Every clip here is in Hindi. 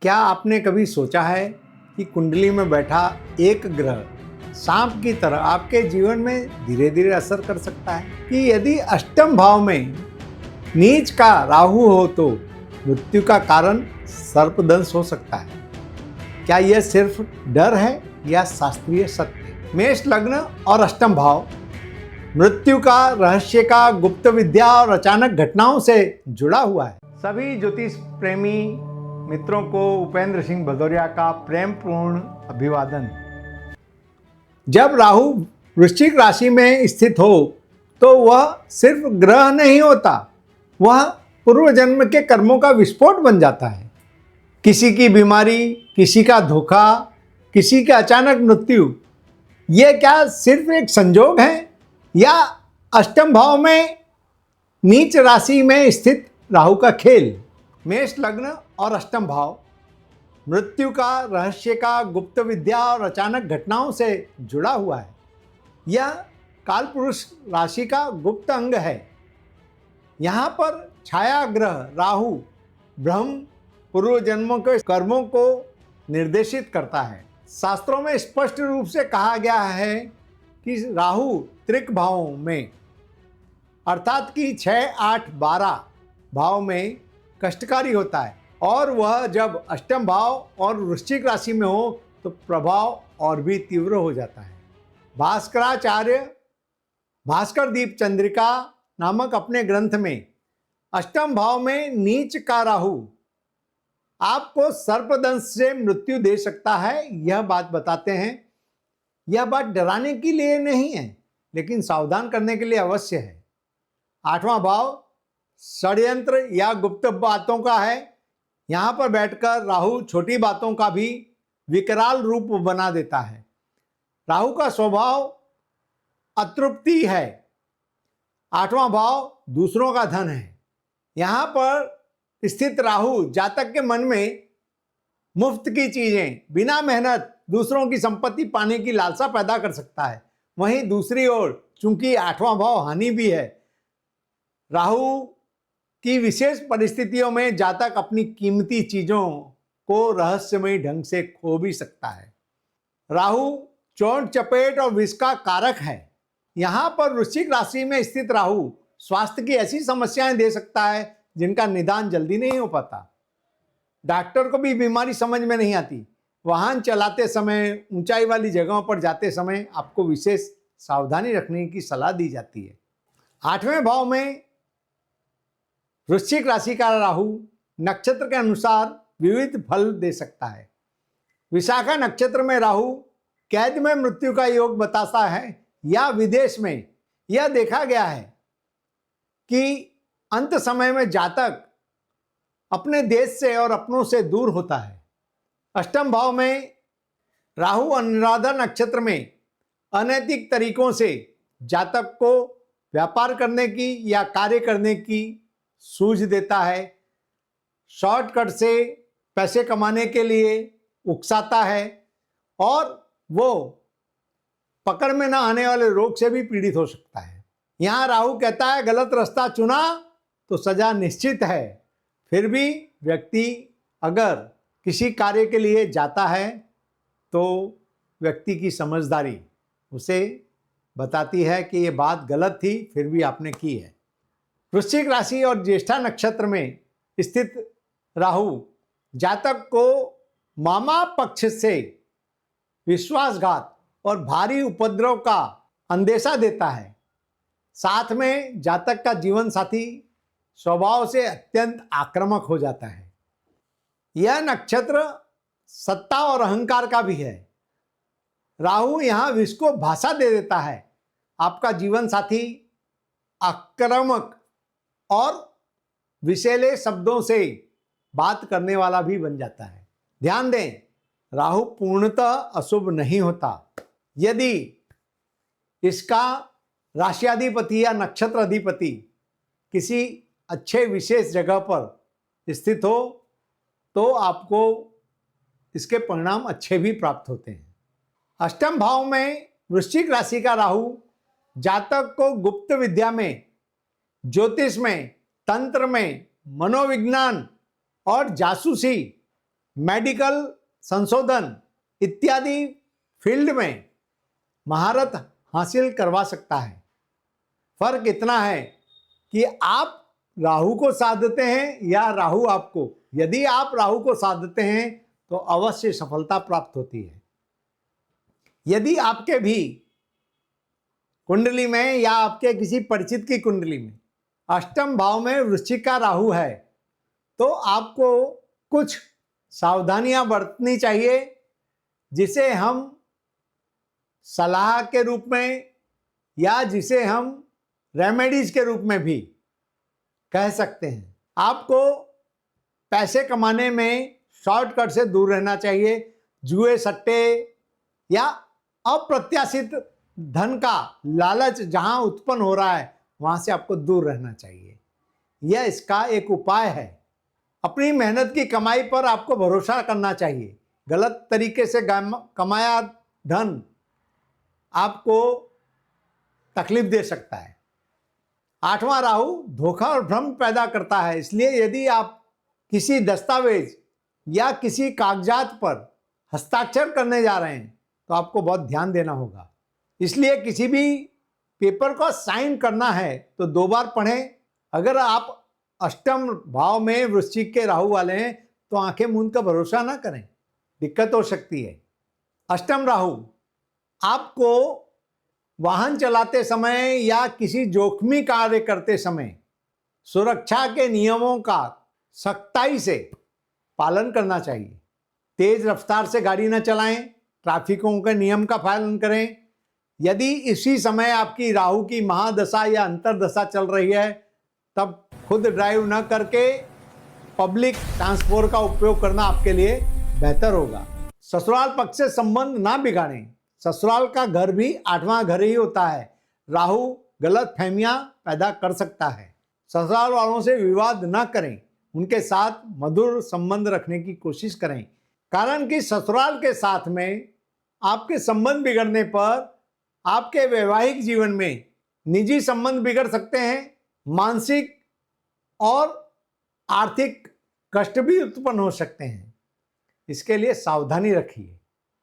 क्या आपने कभी सोचा है कि कुंडली में बैठा एक ग्रह सांप की तरह आपके जीवन में धीरे धीरे असर कर सकता है? कि यदि अष्टम भाव में नीच का राहु हो तो मृत्यु का कारण सर्पदंश हो सकता है। क्या यह सिर्फ डर है या शास्त्रीय सत्य? मेष लग्न और अष्टम भाव मृत्यु का, रहस्य का, गुप्त विद्या और अचानक घटनाओं से जुड़ा हुआ है। सभी ज्योतिष प्रेमी मित्रों को उपेंद्र सिंह भदौरिया का प्रेम पूर्ण अभिवादन। जब राहु वृश्चिक राशि में स्थित हो तो वह सिर्फ ग्रह नहीं होता, वह पूर्व जन्म के कर्मों का विस्फोट बन जाता है। किसी की बीमारी, किसी का धोखा, किसी का अचानक मृत्यु, यह क्या सिर्फ एक संजोग है या अष्टम भाव में नीच राशि में स्थित राहु का खेल? मेष लग्न और अष्टम भाव मृत्यु का, रहस्य का, गुप्त विद्या और अचानक घटनाओं से जुड़ा हुआ है। यह कालपुरुष राशि का गुप्त अंग है। यहाँ पर छाया ग्रह राहु ब्रह्म पूर्व जन्मों के कर्मों को निर्देशित करता है। शास्त्रों में स्पष्ट रूप से कहा गया है कि राहु त्रिक भावों में अर्थात कि 6, 8, 12 भाव में कष्टकारी होता है और वह जब अष्टम भाव और वृश्चिक राशि में हो तो प्रभाव और भी तीव्र हो जाता है। भास्कराचार्य भास्कर दीप चंद्रिका नामक अपने ग्रंथ में अष्टम भाव में नीच का राहु आपको सर्पदंश से मृत्यु दे सकता है, यह बात बताते हैं। यह बात डराने के लिए नहीं है, लेकिन सावधान करने के लिए अवश्य है। आठवां भाव षड्यंत्र या गुप्त बातों का है। यहाँ पर बैठकर राहु छोटी बातों का भी विकराल रूप बना देता है। राहु का स्वभाव अतृप्ति है। आठवां भाव दूसरों का धन है। यहाँ पर स्थित राहु जातक के मन में मुफ्त की चीजें, बिना मेहनत दूसरों की संपत्ति पाने की लालसा पैदा कर सकता है। वहीं दूसरी ओर चूंकि आठवां भाव हानि भी है, राहु की विशेष परिस्थितियों में जातक अपनी कीमती चीजों को रहस्यमयी ढंग से खो भी सकता है। राहु चोट चपेट और विष का कारक है। यहाँ पर वृश्चिक राशि में स्थित राहु स्वास्थ्य की ऐसी समस्याएं दे सकता है जिनका निदान जल्दी नहीं हो पाता। डॉक्टर को भी बीमारी समझ में नहीं आती। वाहन चलाते समय, ऊंचाई वाली जगहों पर जाते समय आपको विशेष सावधानी रखने की सलाह दी जाती है। आठवें भाव में वृश्चिक राशि का राहु नक्षत्र के अनुसार विविध फल दे सकता है। विशाखा नक्षत्र में राहु कैद में मृत्यु का योग बताता है या विदेश में यह देखा गया है कि अंत समय में जातक अपने देश से और अपनों से दूर होता है। अष्टम भाव में राहु अनुराधा नक्षत्र में अनैतिक तरीकों से जातक को व्यापार करने की या कार्य करने की सूझ देता है। शॉर्टकट से पैसे कमाने के लिए उकसाता है और वो पकड़ में ना आने वाले रोग से भी पीड़ित हो सकता है। यहाँ राहु कहता है गलत रास्ता चुना तो सजा निश्चित है। फिर भी व्यक्ति अगर किसी कार्य के लिए जाता है तो व्यक्ति की समझदारी उसे बताती है कि ये बात गलत थी, फिर भी आपने की है। वृश्चिक राशि और ज्येष्ठा नक्षत्र में स्थित राहु जातक को मामा पक्ष से विश्वासघात और भारी उपद्रव का अंदेशा देता है। साथ में जातक का जीवन साथी स्वभाव से अत्यंत आक्रामक हो जाता है। यह नक्षत्र सत्ता और अहंकार का भी है। राहु यहाँ विष को भाषा दे देता है। आपका जीवन साथी आक्रामक और विषैले शब्दों से बात करने वाला भी बन जाता है। ध्यान दें, राहु पूर्णतः अशुभ नहीं होता। यदि इसका राशियाधिपति या नक्षत्र अधिपति किसी अच्छे विशेष जगह पर स्थित हो तो आपको इसके परिणाम अच्छे भी प्राप्त होते हैं। अष्टम भाव में वृश्चिक राशि का राहु जातक को गुप्त विद्या में, ज्योतिष में, तंत्र में, मनोविज्ञान और जासूसी मेडिकल, संशोधन इत्यादि फील्ड में महारत हासिल करवा सकता है। फर्क इतना है कि आप राहु को साधते हैं या राहु आपको। यदि आप राहु को साधते हैं तो अवश्य सफलता प्राप्त होती है। यदि आपके भी कुंडली में या आपके किसी परिचित की कुंडली में अष्टम भाव में वृश्चिक का राहु है तो आपको कुछ सावधानियां बरतनी चाहिए, जिसे हम सलाह के रूप में या जिसे हम रेमेडीज के रूप में भी कह सकते हैं। आपको पैसे कमाने में शॉर्टकट से दूर रहना चाहिए। जुए, सट्टे या अप्रत्याशित धन का लालच जहां उत्पन्न हो रहा है वहां से आपको दूर रहना चाहिए। यह इसका एक उपाय है। अपनी मेहनत की कमाई पर आपको भरोसा करना चाहिए। गलत तरीके से कमाया धन आपको तकलीफ दे सकता है। आठवां राहु धोखा और भ्रम पैदा करता है, इसलिए यदि आप किसी दस्तावेज या किसी कागजात पर हस्ताक्षर करने जा रहे हैं तो आपको बहुत ध्यान देना होगा। इसलिए किसी भी पेपर को साइन करना है तो 2 बार पढ़ें। अगर आप अष्टम भाव में वृश्चिक के राहु वाले हैं तो आंखें मूंद कर भरोसा ना करें, दिक्कत हो सकती है। अष्टम राहु आपको वाहन चलाते समय या किसी जोखिमी कार्य करते समय सुरक्षा के नियमों का सख्ताई से पालन करना चाहिए। तेज रफ्तार से गाड़ी न चलाएं, ट्रैफिकों के नियम का पालन करें। यदि इसी समय आपकी राहु की महादशा या अंतरदशा चल रही है तब खुद ड्राइव न करके पब्लिक ट्रांसपोर्ट का उपयोग करना आपके लिए बेहतर होगा। ससुराल पक्ष से संबंध ना बिगाड़ें। ससुराल का घर भी 8वां घर ही होता है। राहु गलत फहमियां पैदा कर सकता है। ससुराल वालों से विवाद ना करें, उनके साथ मधुर संबंध रखने की कोशिश करें। कारण कि ससुराल के साथ में आपके संबंध बिगड़ने पर आपके वैवाहिक जीवन में निजी संबंध बिगड़ सकते हैं, मानसिक और आर्थिक कष्ट भी उत्पन्न हो सकते हैं। इसके लिए सावधानी रखिए।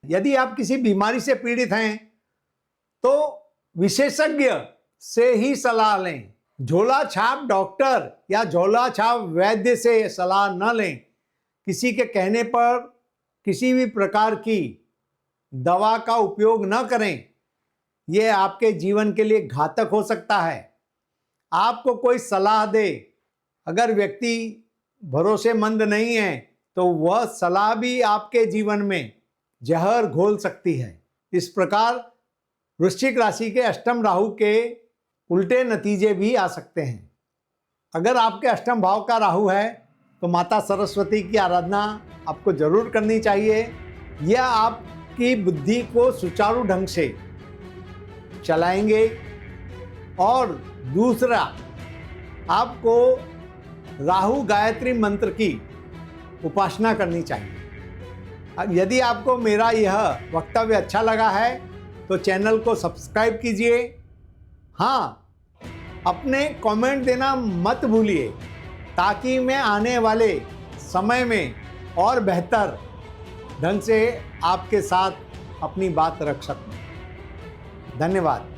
यदि आप किसी बीमारी से पीड़ित हैं तो विशेषज्ञ से ही सलाह लें। झोला छाप डॉक्टर या झोला छाप वैद्य से सलाह न लें। किसी के कहने पर किसी भी प्रकार की दवा का उपयोग न करें, यह आपके जीवन के लिए घातक हो सकता है। आपको कोई सलाह दे, अगर व्यक्ति भरोसेमंद नहीं है तो वह सलाह भी आपके जीवन में जहर घोल सकती है। इस प्रकार वृश्चिक राशि के अष्टम राहु के उल्टे नतीजे भी आ सकते हैं। अगर आपके अष्टम भाव का राहु है तो माता सरस्वती की आराधना आपको जरूर करनी चाहिए। यह आपकी बुद्धि को सुचारू ढंग से चलाएंगे। और दूसरा, आपको राहु गायत्री मंत्र की उपासना करनी चाहिए। यदि आपको मेरा यह वक्तव्य अच्छा लगा है तो चैनल को सब्सक्राइब कीजिए। हाँ, अपने कमेंट देना मत भूलिए ताकि मैं आने वाले समय में और बेहतर ढंग से आपके साथ अपनी बात रख सकूं। धन्यवाद।